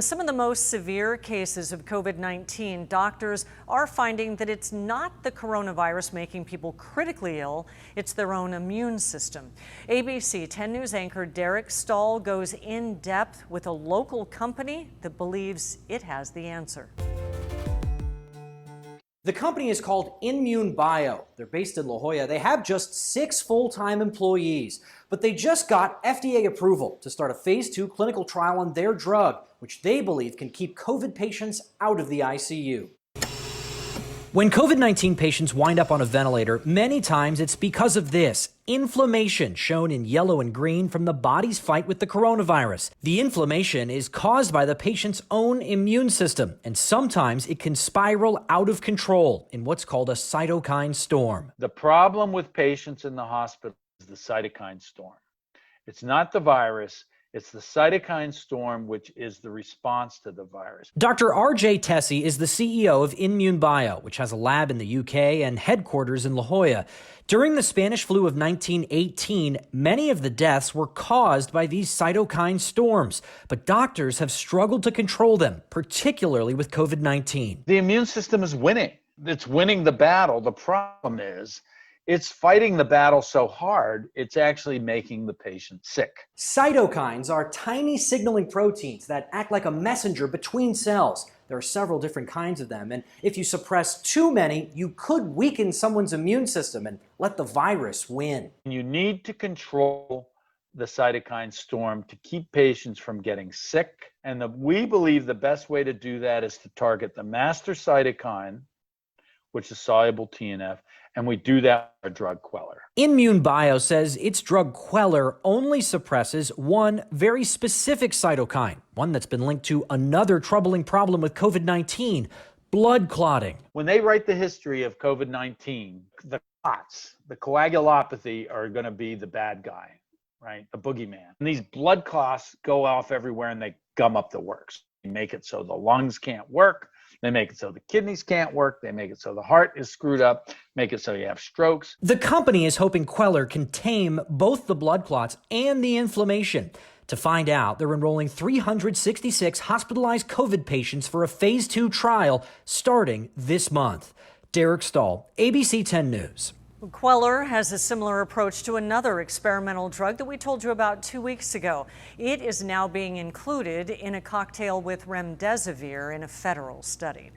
In some of the most severe cases of COVID-19, doctors are finding that it's not the coronavirus making people critically ill, it's their own immune system. ABC 10 News anchor Derek Stahl goes in depth with a local company that believes it has the answer. The company is called Immune Bio. They're based in La Jolla. They have just 6 full-time employees, but they just got FDA approval to start a phase 2 clinical trial on their drug, which they believe can keep COVID patients out of the ICU. When COVID-19 patients wind up on a ventilator, many times it's because of this: inflammation, shown in yellow and green, from the body's fight with the coronavirus. The inflammation is caused by the patient's own immune system, and sometimes it can spiral out of control in what's called a cytokine storm. The problem with patients in the hospital is the cytokine storm. It's not the virus. It's the cytokine storm, which is the response to the virus. Dr. R.J. Tessie is the CEO of Immune Bio, which has a lab in the UK and headquarters in La Jolla. During the Spanish flu of 1918, many of the deaths were caused by these cytokine storms, but doctors have struggled to control them, particularly with COVID-19. The immune system is winning. It's winning the battle. The problem is, it's fighting the battle so hard, it's actually making the patient sick. Cytokines are tiny signaling proteins that act like a messenger between cells. There are several different kinds of them, and if you suppress too many, you could weaken someone's immune system and let the virus win. You need to control the cytokine storm to keep patients from getting sick, and we believe the best way to do that is to target the master cytokine, which is soluble TNF, and we do that with our drug Quellor. Immune Bio says its drug Quellor only suppresses one very specific cytokine, one that's been linked to another troubling problem with COVID-19, blood clotting. When they write the history of COVID-19, the clots, the coagulopathy are going to be the bad guy, right? The boogeyman. And these blood clots go off everywhere and they gum up the works. They make it so the lungs can't work. They make it so the kidneys can't work. They make it so the heart is screwed up, make it so you have strokes. The company is hoping Quellor can tame both the blood clots and the inflammation. To find out, they're enrolling 366 hospitalized COVID patients for a phase 2 trial starting this month. Derek Stahl, ABC 10 News. Quellor has a similar approach to another experimental drug that we told you about 2 weeks ago. It is now being included in a cocktail with remdesivir in a federal study.